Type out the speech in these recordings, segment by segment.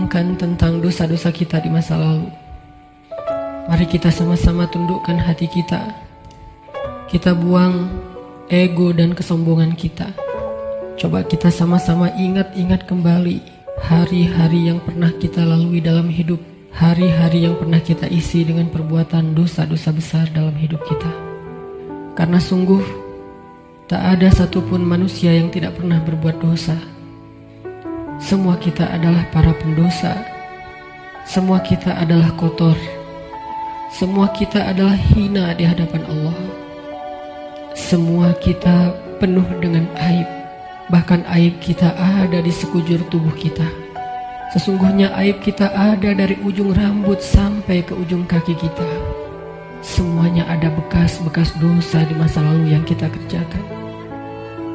Renungkan tentang dosa-dosa kita di masa lalu. Mari kita sama-sama tundukkan hati kita. Kita buang ego dan kesombongan kita. Coba kita sama-sama ingat-ingat kembali hari-hari yang pernah kita lalui dalam hidup. Hari-hari yang pernah kita isi dengan perbuatan dosa-dosa besar dalam hidup kita. Karena sungguh tak ada satupun manusia yang tidak pernah berbuat dosa. Semua kita adalah para pendosa. Semua kita adalah kotor. Semua kita adalah hina di hadapan Allah. Semua kita penuh dengan aib. Bahkan aib kita ada di sekujur tubuh kita. Sesungguhnya aib kita ada dari ujung rambut sampai ke ujung kaki kita. Semuanya ada bekas-bekas dosa di masa lalu yang kita kerjakan.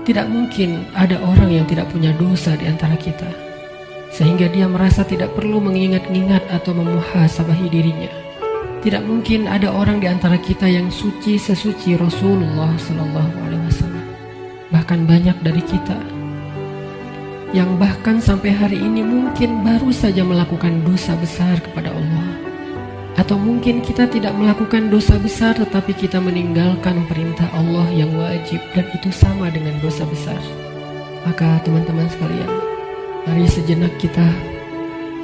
Tidak mungkin ada orang yang tidak punya dosa di antara kita, sehingga dia merasa tidak perlu mengingat-ingat atau memuhasabahi dirinya. Tidak mungkin ada orang di antara kita yang suci sesuci Rasulullah SAW. Bahkan banyak dari kita yang bahkan sampai hari ini mungkin baru saja melakukan dosa besar kepada Allah. Atau mungkin kita tidak melakukan dosa besar tetapi kita meninggalkan perintah Allah yang wajib, dan itu sama dengan dosa besar. Maka teman-teman sekalian, mari sejenak kita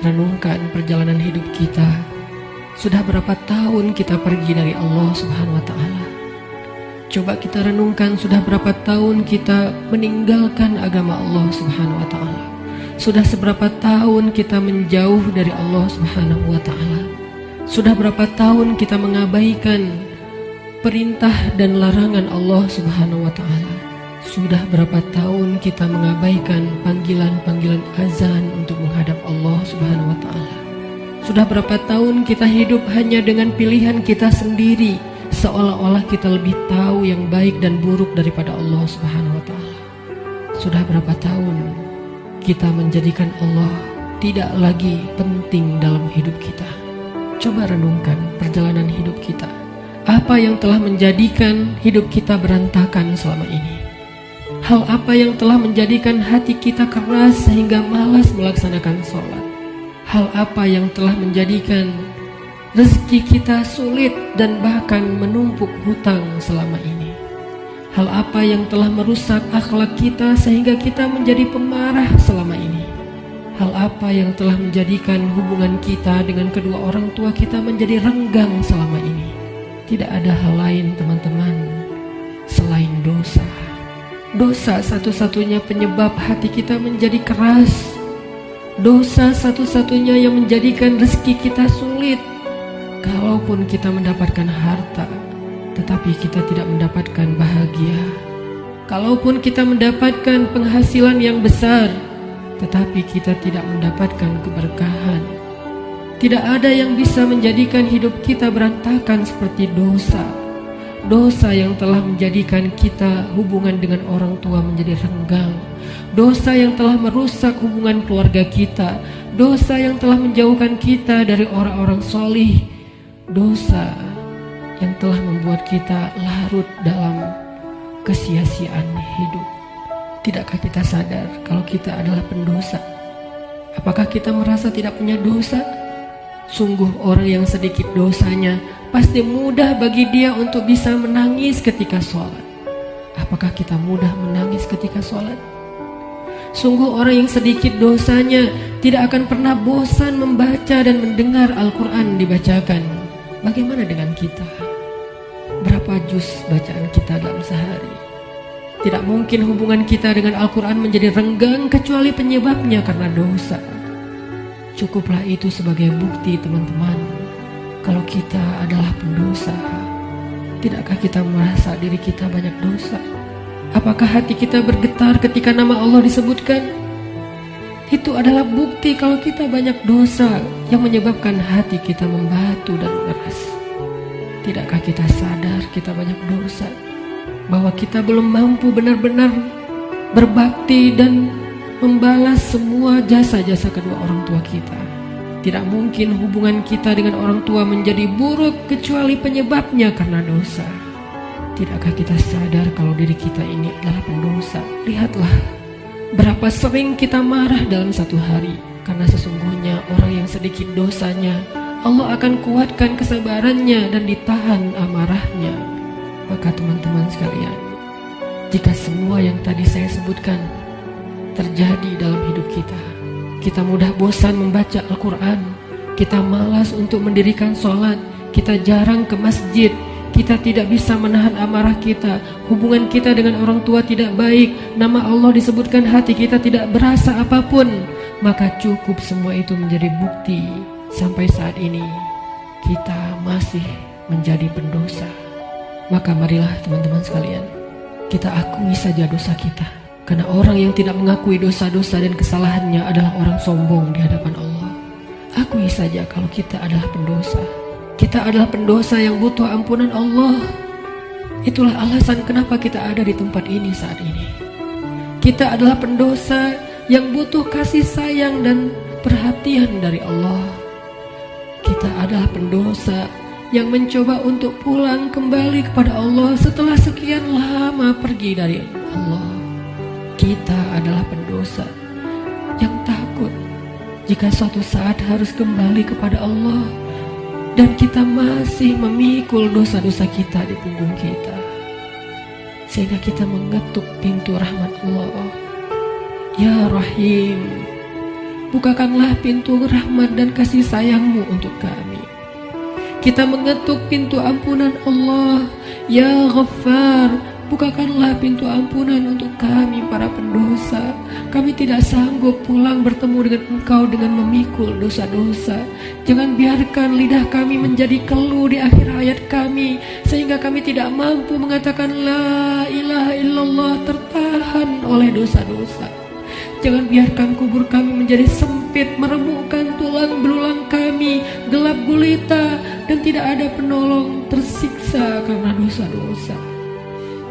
renungkan perjalanan hidup kita. Sudah berapa tahun kita pergi dari Allah Subhanahu wa Ta'ala? Coba kita renungkan, sudah berapa tahun kita meninggalkan agama Allah Subhanahu wa Ta'ala? Sudah seberapa tahun kita menjauh dari Allah Subhanahu wa Ta'ala? Sudah berapa tahun kita mengabaikan perintah dan larangan Allah Subhanahu wa Ta'ala? Sudah berapa tahun kita mengabaikan panggilan-panggilan azan untuk menghadap Allah Subhanahu wa Ta'ala? Sudah berapa tahun kita hidup hanya dengan pilihan kita sendiri, seolah-olah kita lebih tahu yang baik dan buruk daripada Allah Subhanahu wa Ta'ala? Sudah berapa tahun kita menjadikan Allah tidak lagi penting dalam hidup kita? Coba renungkan perjalanan hidup kita. Apa yang telah menjadikan hidup kita berantakan selama ini? Hal apa yang telah menjadikan hati kita keras sehingga malas melaksanakan sholat? Hal apa yang telah menjadikan rezeki kita sulit dan bahkan menumpuk hutang selama ini? Hal apa yang telah merusak akhlak kita sehingga kita menjadi pemarah selama ini? Hal apa yang telah menjadikan hubungan kita dengan kedua orang tua kita menjadi renggang selama ini? Tidak ada hal lain teman-teman selain dosa. Dosa satu-satunya penyebab hati kita menjadi keras. Dosa satu-satunya yang menjadikan rezeki kita sulit. Kalaupun kita mendapatkan harta, tetapi kita tidak mendapatkan bahagia. Kalaupun kita mendapatkan penghasilan yang besar, tetapi kita tidak mendapatkan keberkahan. Tidak ada yang bisa menjadikan hidup kita berantakan seperti dosa. Dosa yang telah menjadikan kita hubungan dengan orang tua menjadi renggang. Dosa yang telah merusak hubungan keluarga kita. Dosa yang telah menjauhkan kita dari orang-orang solih. Dosa yang telah membuat kita larut dalam kesia-siaan hidup. Tidakkah kita sadar kalau kita adalah pendosa? Apakah kita merasa tidak punya dosa? Sungguh orang yang sedikit dosanya pasti mudah bagi dia untuk bisa menangis ketika sholat. Apakah kita mudah menangis ketika sholat? Sungguh orang yang sedikit dosanya tidak akan pernah bosan membaca dan mendengar Al-Quran dibacakan. Bagaimana dengan kita? Berapa juz bacaan kita dalam sehari? Tidak mungkin hubungan kita dengan Al-Quran menjadi renggang kecuali penyebabnya karena dosa. Cukuplah itu sebagai bukti teman-teman, kalau kita adalah pendosa. Tidakkah kita merasa diri kita banyak dosa? Apakah hati kita bergetar ketika nama Allah disebutkan? Itu adalah bukti kalau kita banyak dosa yang menyebabkan hati kita membatu dan mengeras. Tidakkah kita sadar kita banyak dosa, bahwa kita belum mampu benar-benar berbakti dan membalas semua jasa-jasa kedua orang tua kita. Tidak mungkin hubungan kita dengan orang tua menjadi buruk kecuali penyebabnya karena dosa. Tidakkah kita sadar kalau diri kita ini adalah pendosa? Lihatlah berapa sering kita marah dalam satu hari, karena sesungguhnya orang yang sedikit dosanya, Allah akan kuatkan kesabarannya dan ditahan amarahnya. Maka teman-teman sekalian, jika semua yang tadi saya sebutkan terjadi dalam hidup kita, kita mudah bosan membaca Al-Quran, kita malas untuk mendirikan sholat, kita jarang ke masjid, kita tidak bisa menahan amarah kita, hubungan kita dengan orang tua tidak baik, nama Allah disebutkan hati kita tidak berasa apapun, maka cukup semua itu menjadi bukti sampai saat ini kita masih menjadi pendosa. Maka marilah teman-teman sekalian, kita akui saja dosa kita, karena orang yang tidak mengakui dosa-dosa dan kesalahannya adalah orang sombong di hadapan Allah. Akui saja kalau kita adalah pendosa. Kita adalah pendosa yang butuh ampunan Allah. Itulah alasan kenapa kita ada di tempat ini saat ini. Kita adalah pendosa yang butuh kasih sayang dan perhatian dari Allah. Kita adalah pendosa yang mencoba untuk pulang kembali kepada Allah setelah sekian lama pergi dari Allah. Kita adalah pendosa yang takut jika suatu saat harus kembali kepada Allah, dan kita masih memikul dosa-dosa kita di punggung kita, sehingga kita mengetuk pintu rahmat Allah. Ya Rahim, bukakanlah pintu rahmat dan kasih sayangmu untuk kami. Kita mengetuk pintu ampunan Allah. Ya Ghaffar, bukakanlah pintu ampunan untuk kami para pendosa. Kami tidak sanggup pulang bertemu dengan Engkau dengan memikul dosa-dosa. Jangan biarkan lidah kami menjadi keluh di akhir hayat kami, sehingga kami tidak mampu mengatakan La ilaha illallah, tertahan oleh dosa-dosa. Jangan biarkan kubur kami menjadi sempit, meremukkan tulang belulang kami, gelap gulita, dan tidak ada penolong, tersiksa karena dosa-dosa.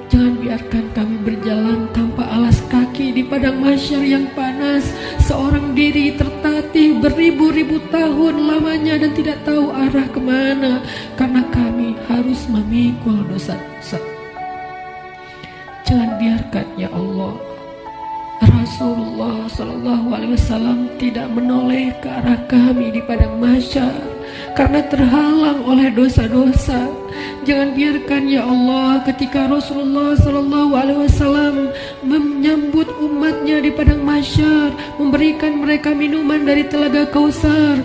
Jangan biarkan kami berjalan tanpa alas kaki di padang mahsyar yang panas, seorang diri tertatih beribu-ribu tahun lamanya dan tidak tahu arah kemana, karena kami harus memikul dosa-dosa. Jangan biarkan ya Allah Rasulullah SAW tidak menoleh ke arah kami di padang mahsyar karena terhalang oleh dosa-dosa. Jangan biarkan ya Allah ketika Rasulullah SAW menyambut umatnya di padang mahsyar, memberikan mereka minuman dari telaga Kausar,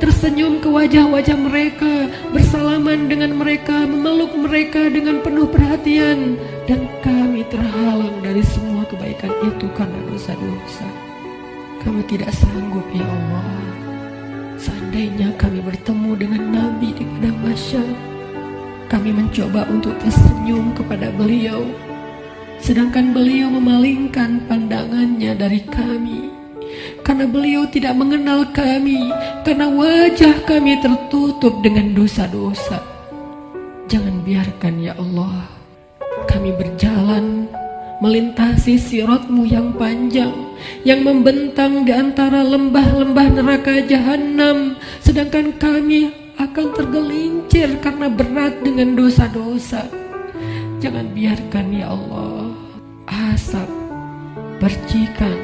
tersenyum ke wajah-wajah mereka, bersalaman dengan mereka, memeluk mereka dengan penuh perhatian, dan kami terhalang dari semua kebaikan itu karena dosa-dosa. Kami tidak sanggup ya Allah. Seandainya kami bertemu dengan Nabi di padang mahsyar, kami mencoba untuk tersenyum kepada beliau, sedangkan beliau memalingkan pandangannya dari kami, karena beliau tidak mengenal kami, karena wajah kami tertutup dengan dosa-dosa. Jangan biarkan ya Allah kami berjalan melintasi sirat-Mu yang panjang, yang membentang di antara lembah-lembah neraka jahanam, sedangkan kami akan tergelincir karena berat dengan dosa-dosa. Jangan biarkan ya Allah asap, percikan,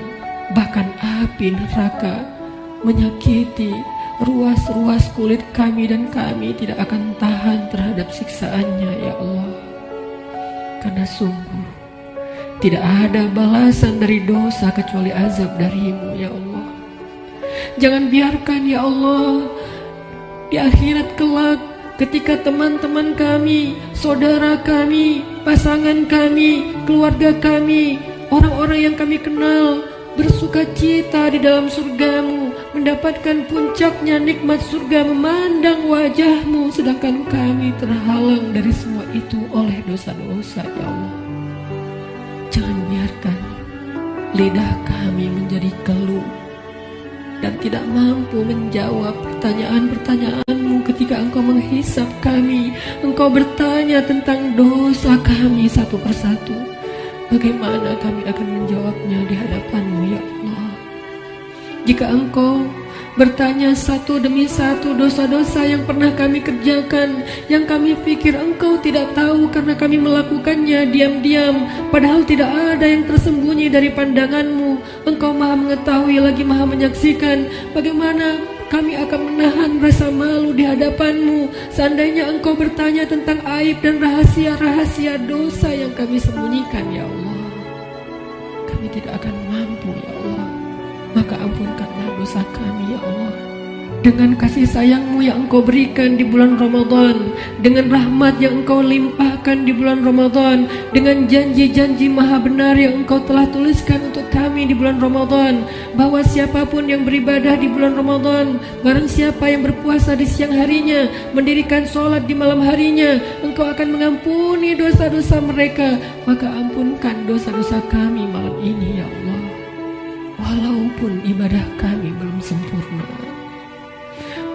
bahkan api neraka menyakiti ruas-ruas kulit kami, dan kami tidak akan tahan terhadap siksaannya ya Allah. Karena sungguh tidak ada balasan dari dosa kecuali azab dari-Mu ya Allah. Jangan biarkan ya Allah di akhirat kelak ketika teman-teman kami, saudara kami, pasangan kami, keluarga kami, orang-orang yang kami kenal bersuka cita di dalam surga-Mu, mendapatkan puncaknya nikmat surga, memandang wajah-Mu, sedangkan kami terhalang dari semua itu oleh dosa-dosa ya Allah. Jangan biarkan lidah kami menjadi keluh dan tidak mampu menjawab pertanyaan-pertanyaanmu ketika Engkau menghisap kami. Engkau bertanya tentang dosa kami satu persatu. Bagaimana kami akan menjawabnya di hadapan-Mu ya Allah? Jika Engkau bertanya satu demi satu dosa-dosa yang pernah kami kerjakan, yang kami pikir Engkau tidak tahu karena kami melakukannya diam-diam, padahal tidak ada yang tersembunyi dari pandangan-Mu. Engkau Maha mengetahui lagi Maha menyaksikan. Bagaimana kami akan menahan rasa malu di hadapan-Mu seandainya Engkau bertanya tentang aib dan rahasia-rahasia dosa yang kami sembunyikan ya Allah? Kami tidak akan mampu ya Allah. Maka ampunkanlah dosa kami ya Allah. Dengan kasih sayang-Mu yang Engkau berikan di bulan Ramadan, dengan rahmat yang Engkau limpahkan di bulan Ramadan, dengan janji-janji maha benar yang Engkau telah tuliskan untuk kami di bulan Ramadan, bahwa siapapun yang beribadah di bulan Ramadan, barang siapa yang berpuasa di siang harinya, mendirikan sholat di malam harinya, Engkau akan mengampuni dosa-dosa mereka. Maka ampunkan dosa-dosa kami malam ini ya Allah. Walaupun ibadah kami belum sempurna,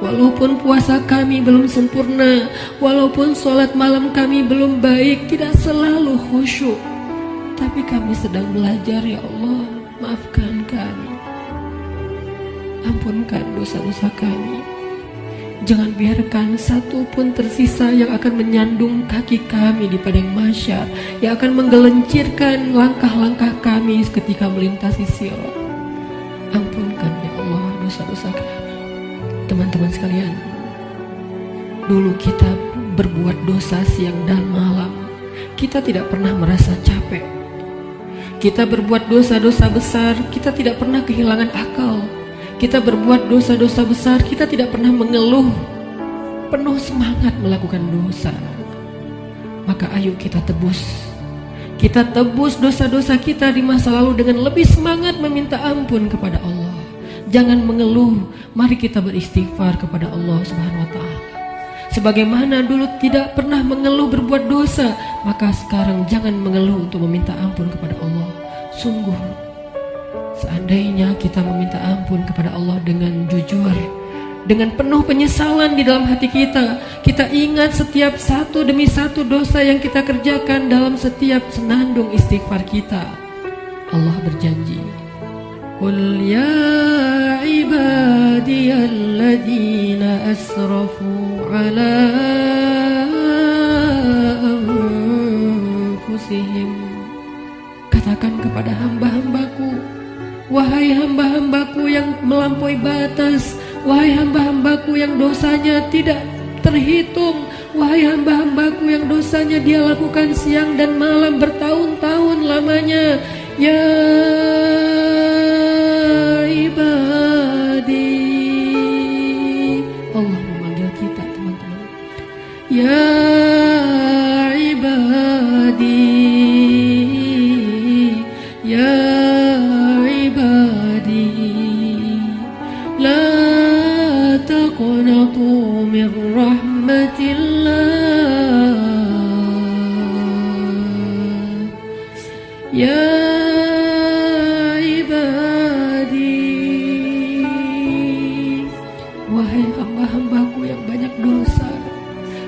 walaupun puasa kami belum sempurna, walaupun sholat malam kami belum baik, tidak selalu khusyuk, tapi kami sedang belajar ya Allah. Maafkan kami, ampunkan dosa-dosa kami. Jangan biarkan satu pun tersisa yang akan menyandung kaki kami di padang mahsyar, yang akan menggelincirkan langkah-langkah kami ketika melintasi sirat. Ampunkan ya Allah dosa-dosa kami. Teman-teman sekalian, dulu kita berbuat dosa siang dan malam, kita tidak pernah merasa capek. Kita berbuat dosa-dosa besar, kita tidak pernah kehilangan akal. Kita berbuat dosa-dosa besar, kita tidak pernah mengeluh, penuh semangat melakukan dosa. Maka ayo kita tebus. Kita tebus dosa-dosa kita di masa lalu dengan lebih semangat meminta ampun kepada Allah. Jangan mengeluh, mari kita beristighfar kepada Allah Subhanahu wa Ta'ala. Sebagaimana dulu tidak pernah mengeluh berbuat dosa, maka sekarang jangan mengeluh untuk meminta ampun kepada Allah. Sungguh, seandainya kita meminta ampun kepada Allah dengan jujur, dengan penuh penyesalan di dalam hati kita, kita ingat setiap satu demi satu dosa yang kita kerjakan dalam setiap senandung istighfar kita. Allah berjanji, Qul ya ibadiyalladzina asrafu ala anfusihim. Katakan kepada hamba-hambaku, wahai hamba-hambaku yang melampaui batas, wahai hamba-hambaku yang dosanya tidak terhitung, wahai hamba-hambaku yang dosanya dia lakukan siang dan malam bertahun-tahun lamanya. Ya ibadi, Allah memanggil kita teman-teman. Ya ibadi, ya ibadi, la taqnatu min rahmatillah. Ya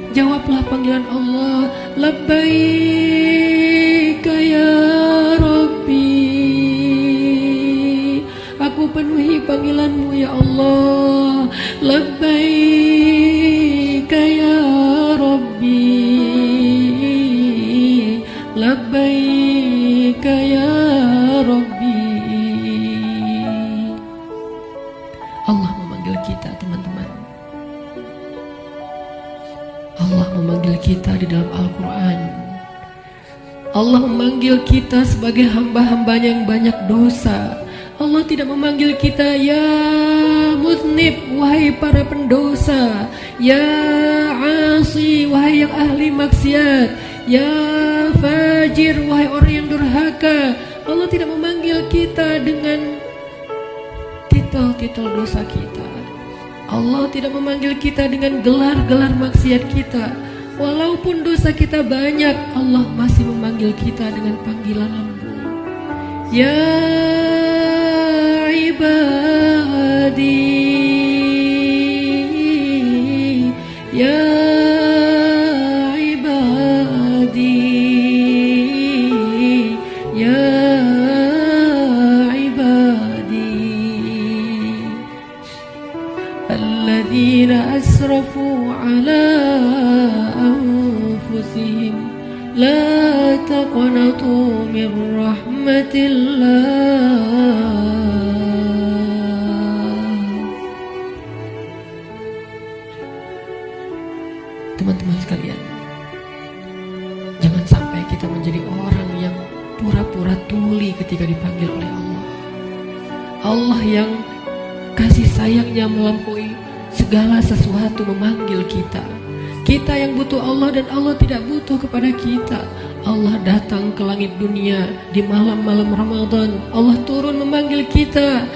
jawablah panggilan Allah. Labbaika ya Rabbi, aku penuhi panggilanmu ya Allah. Labbaika ya Rabbi, labbaika ya Rabbi. Allah memanggil kita teman-teman. Allah memanggil kita di dalam Al-Quran. Allah memanggil kita sebagai hamba-hambanya yang banyak dosa. Allah tidak memanggil kita ya muznib, wahai para pendosa, ya asi, wahai yang ahli maksiat, ya fajir, wahai orang yang durhaka. Allah tidak memanggil kita dengan titel-titel dosa kita. Allah tidak memanggil kita dengan gelar-gelar maksiat kita. Walaupun dosa kita banyak, Allah masih memanggil kita dengan panggilan lembut. Ya ibadi, ya ibadi, ya ibadi, alladzina asrafu ala anfusihim la taqnatu min rahmatillah. Teman-teman sekalian, jangan sampai kita menjadi orang yang pura-pura tuli ketika dipanggil oleh Allah. Allah yang kasih sayangnya melampaui segala sesuatu memanggil kita. Kita yang butuh Allah dan Allah tidak butuh kepada kita. Allah datang ke langit dunia di malam-malam Ramadan. Allah turun memanggil kita.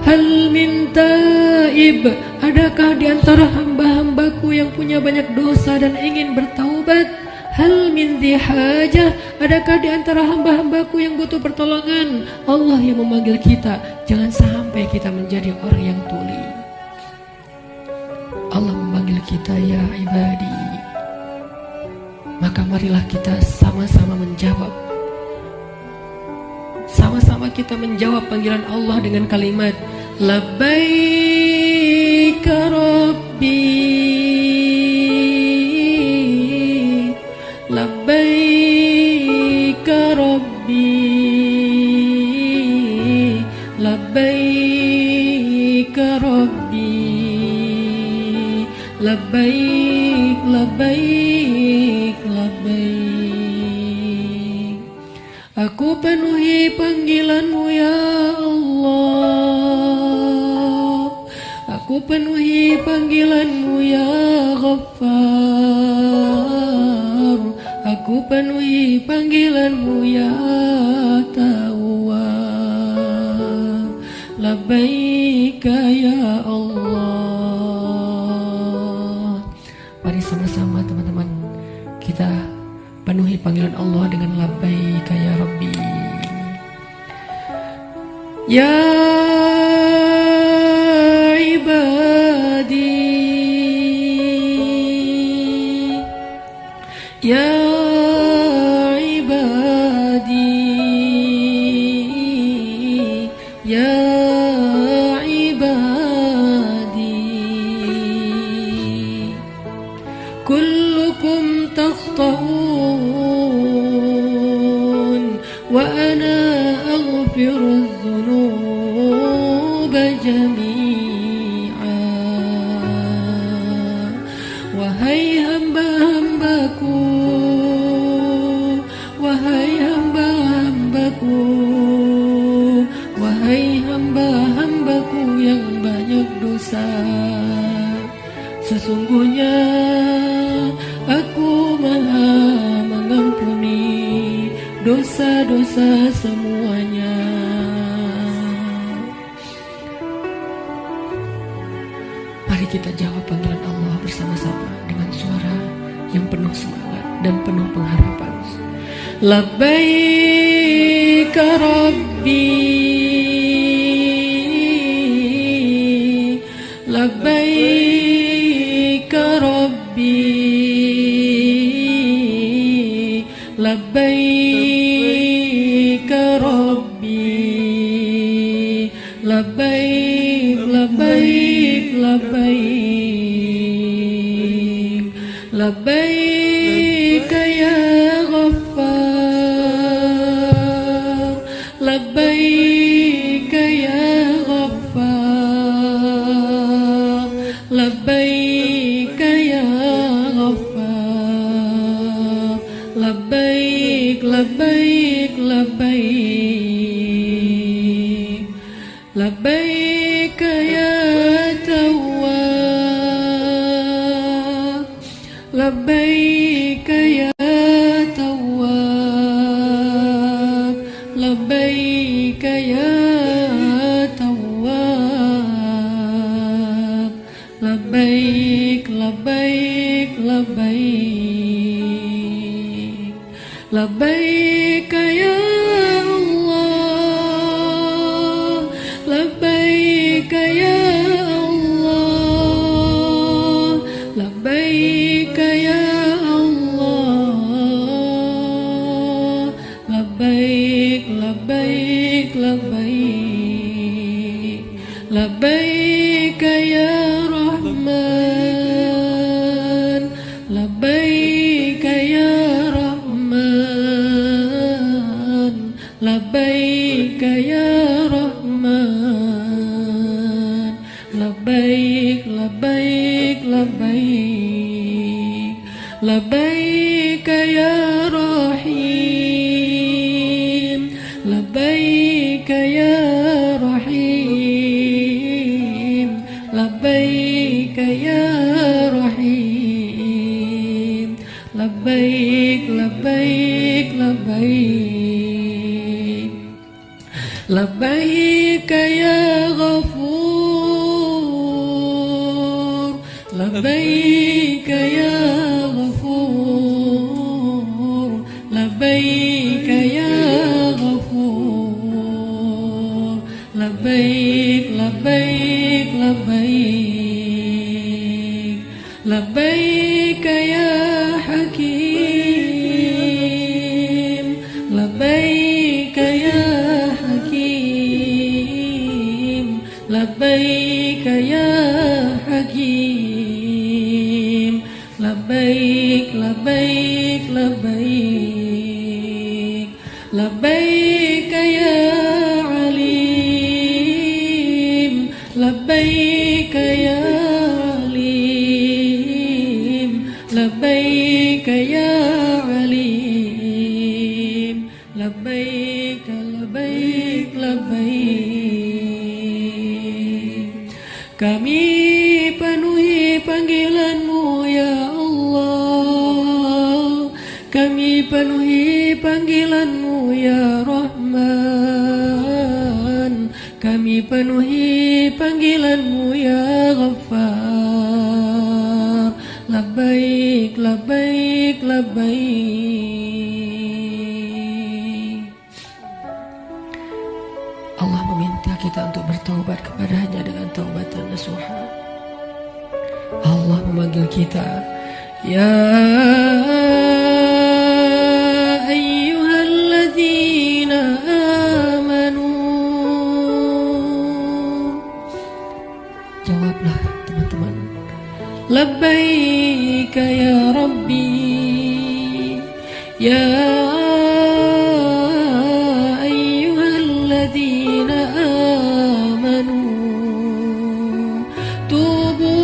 Hal min taib, adakah di antara hamba-hambaku yang punya banyak dosa dan ingin bertaubat? Hal min dhi hajah, adakah di antara hamba-hambaku yang butuh pertolongan? Allah yang memanggil kita. Jangan sampai kita menjadi orang yang tuli. Allah memanggil kita, ya ibadi. Maka marilah kita sama-sama menjawab. Sama-sama kita menjawab panggilan Allah dengan kalimat labbaika rabbi, labbaika rabbi, labbaika rabbi, labbaik, labbaik, labbaik. Aku penuhi panggilanmu ya Allah, aku penuhi panggilanmu ya Ghaffar, aku penuhi panggilanmu ya Tawwab. Labbaika ya Allah. Mari sama-sama teman-teman kita penuhi panggilan Allah dengan labbaika ya Rabbi. Ya ibadi, ya ibadi, ya ibadi, kullukum takhta'un wa ana aghfiru dzunuba jami'a. Wahai hamba-hambaku, wahai hamba-hambaku, wahai hamba-hambaku yang banyak dosa, sesungguhnya aku maha mengampuni dosa-dosa semuanya. Mari kita jawab panggilan Allah bersama-sama dengan suara yang penuh semangat dan penuh pengharapan. Labbaika Rabbi, labbaika Rabbi, labbaika Rabbi, labbaik, labbaik, labbaik, labbaika ya Ghaffar, labbaika ya Ghaffar, labbaika ya Ghaffar, labbaik, labbaik, labbaik, labbaika ya Tawwab, labbaika ya Tawwab, labbaika ya Tawwab, labbaik, labbaik, labbaik, labbaika ya Allah, labbaika ya Rahman, labbaik ya Rahman, labbaik ya Rahman, labbaik labbaik labbaik, labbaik ya Rahim, labbaik ya Rahim, labbaik ya Rahim, labbaik labbaik labbaik, labbaik ya Ghafur, labbaik ya Ghafur, labbaik ya Ghafur, labbaik labbaik labbaik, labbaik ya Hakim, labbaik ya Hakim, labbaik ya Hakim, labbaik labbaik labbaik, labbaik ya Alim, labbaik ya Alim, labbaik ya Alim, labbaik labbaik labbaik. Kami penuhi panggilan-Mu ya Allah, kami penuhi panggilan-Mu ya Rahman, kami penuhi panggilan-Mu ya Ghaffar, labbaik labbaik labbaik. Allah meminta kita untuk bertaubat kepadanya dengan taubatan nasuha. Allah memanggil kita, ya ayyuhalladzina amanu. Jawablah teman-teman, labbaika ya Rabbi, ya ayyuhalladzina amanu, tubu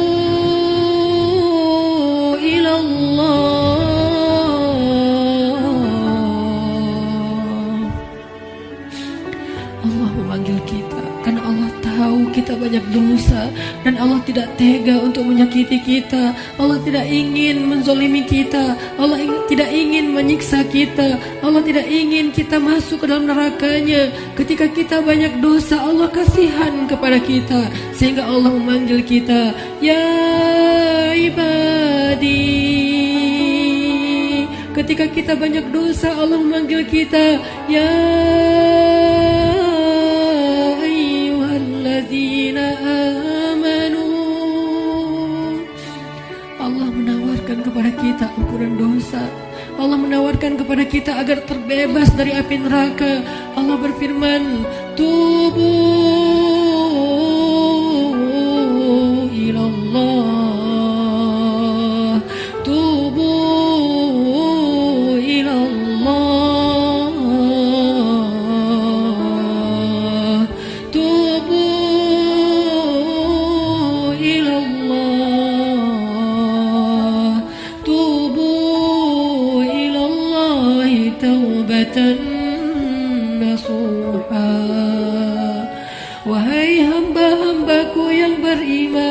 kita banyak dosa dan Allah tidak tega untuk menyakiti kita. Allah tidak ingin menzolimi kita. Allah tidak ingin menyiksa kita. Allah tidak ingin kita masuk ke dalam nerakanya. Ketika kita banyak dosa, Allah kasihan kepada kita sehingga Allah memanggil kita, ya ibadi. Ketika kita banyak dosa, Allah memanggil kita, ya ayyuhalladzina amanu. Allah menawarkan kepada kita ampunan dosa. Allah menawarkan kepada kita agar terbebas dari api neraka. Allah berfirman, tubu ilallah, tubu ilallah, tubu ilallah, tubu ilallahi taubatan nasuha. Wahai hamba-hambaku yang beriman,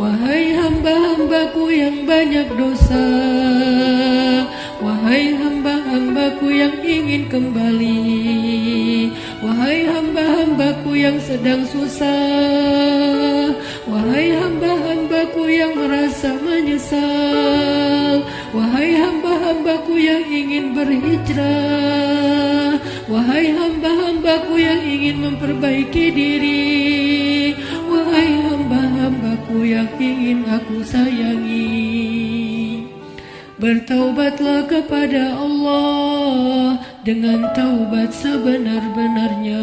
wahai hamba-hambaku yang banyak dosa, wahai hamba-hambaku yang ingin kembali, wahai hamba-hambaku yang sedang susah, wahai hamba-hambaku yang merasa menyesal, wahai hamba-hambaku yang ingin berhijrah, wahai hamba-hambaku yang ingin memperbaiki diri, wahai hamba-hambaku yang ingin aku sayangi, bertaubatlah kepada Allah dengan taubat sebenar-benarnya.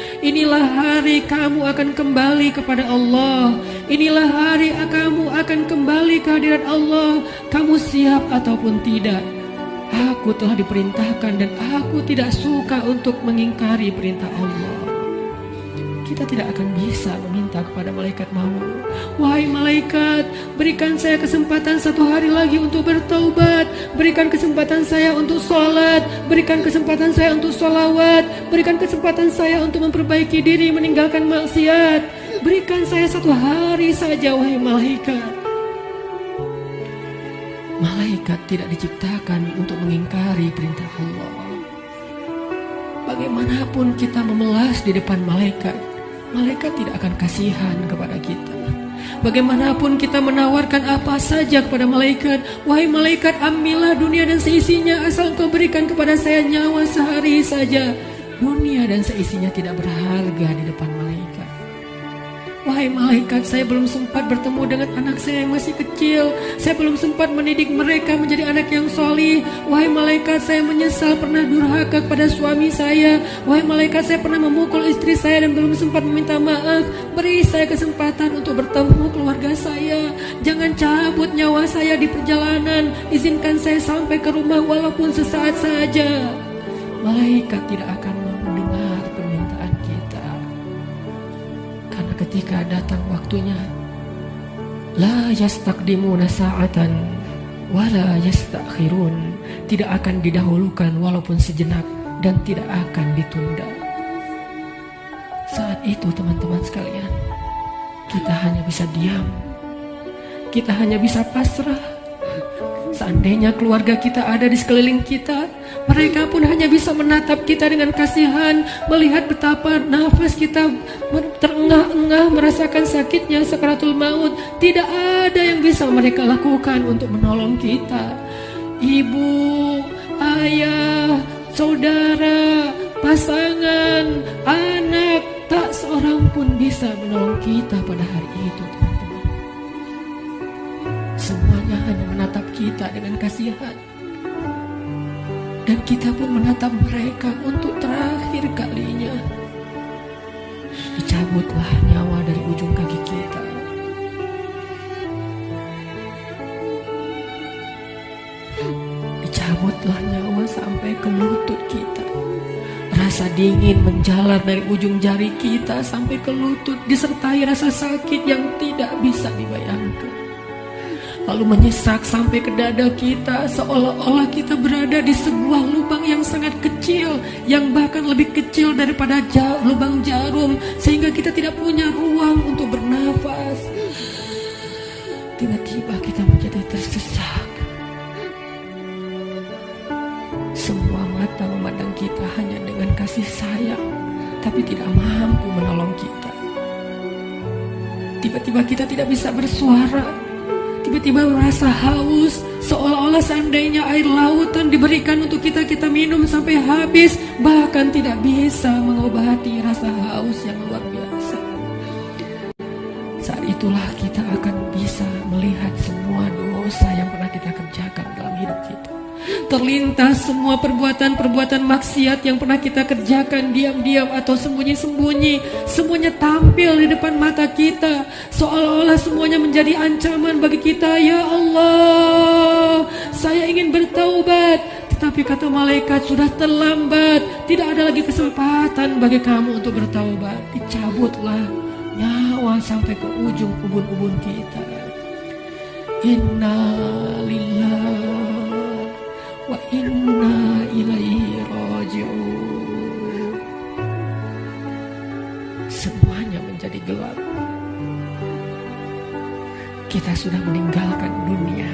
Inilah hari kamu akan kembali kepada Allah. Inilah hari kamu akan kembali ke hadirat Allah. Kamu siap ataupun tidak? Aku telah diperintahkan dan aku tidak suka untuk mengingkari perintah Allah. Kita tidak akan bisa meminta kepada malaikat maut, wahai malaikat, berikan saya kesempatan 1 hari lagi untuk bertaubat, berikan kesempatan saya untuk sholat, berikan kesempatan saya untuk sholawat, berikan kesempatan saya untuk memperbaiki diri, meninggalkan maksiat. Berikan saya 1 hari saja, wahai malaikat. Malaikat tidak diciptakan untuk mengingkari perintah Allah. Bagaimanapun kita memelas di depan malaikat, malaikat tidak akan kasihan kepada kita. Bagaimanapun kita menawarkan apa saja kepada malaikat, wahai malaikat, ambillah dunia dan seisinya, asal engkau berikan kepada saya nyawa sehari saja. Dunia dan seisinya tidak berharga di depan malaikat. Wahai malaikat, saya belum sempat bertemu dengan anak saya yang masih kecil. Saya belum sempat mendidik mereka menjadi anak yang solih. Wahai malaikat, saya menyesal pernah durhaka kepada suami saya. Wahai malaikat, saya pernah memukul istri saya dan belum sempat meminta maaf. Beri saya kesempatan untuk bertemu keluarga saya. Jangan cabut nyawa saya di perjalanan. Izinkan saya sampai ke rumah walaupun sesaat saja. Malaikat tidak akan mendengar permintaan kita. Karena ketika datang waktunya, la yastaqdimuna sa'atan wala yastakhirun, tidak akan didahulukan walaupun sejenak dan tidak akan ditunda. Saat itu teman-teman sekalian, kita hanya bisa diam, kita hanya bisa pasrah. Seandainya keluarga kita ada di sekeliling kita, mereka pun hanya bisa menatap kita dengan kasihan, melihat betapa nafas kita terengah-engah, merasakan sakitnya sakaratul maut. Tidak ada yang bisa mereka lakukan untuk menolong kita. Ibu, ayah, saudara, pasangan, anak, tak seorang pun bisa menolong kita pada hari itu, teman-teman. Semuanya hanya menatap kita dengan kasihan. Dan kita pun menatap mereka untuk terakhir kalinya. Dicabutlah nyawa dari ujung kaki kita. Dicabutlah nyawa sampai ke lutut kita. Rasa dingin menjalar dari ujung jari kita sampai ke lutut, disertai rasa sakit yang tidak bisa dibayangkan. Lalu menyesak sampai ke dada kita, seolah-olah kita berada di sebuah lubang yang sangat kecil, yang bahkan lebih kecil daripada lubang jarum, sehingga kita tidak punya ruang untuk bernafas. Tiba-tiba kita menjadi tersesak. Semua mata memandang kita hanya dengan kasih sayang, tapi tidak mampu menolong kita. Tiba-tiba kita tidak bisa bersuara. Tiba-tiba merasa haus, seolah-olah seandainya air lautan diberikan untuk kita minum sampai habis, bahkan tidak bisa mengobati rasa haus yang luar biasa. Saat itulah kita akan bisa melihat semua dosa yang pernah kita kerjakan dalam hidup kita. Terlintas semua perbuatan-perbuatan maksiat yang pernah kita kerjakan diam-diam atau sembunyi-sembunyi. Semuanya tampil di depan mata kita, seolah-olah semuanya menjadi ancaman bagi kita. Ya Allah, saya ingin bertaubat. Tetapi kata malaikat, sudah terlambat. Tidak ada lagi kesempatan bagi kamu untuk bertaubat. Dicabutlah nyawa sampai ke ujung ubun-ubun kita. Inna lillahi wa inna ilaihi raji'un. Semuanya menjadi gelap. Kita sudah meninggalkan dunia.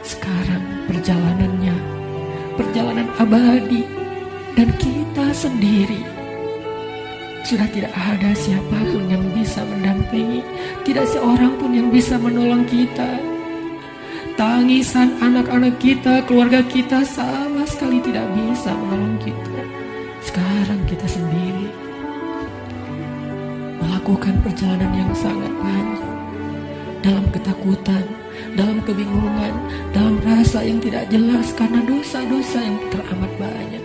Sekarang perjalanannya, perjalanan abadi, dan kita sendiri. Sudah tidak ada siapapun yang bisa mendampingi, tidak seorang pun yang bisa menolong kita. Tangisan anak-anak kita, keluarga kita sama sekali tidak bisa menolong kita. Sekarang kita sendiri melakukan perjalanan yang sangat panjang, dalam ketakutan, dalam kebingungan, dalam rasa yang tidak jelas karena dosa-dosa yang teramat banyak.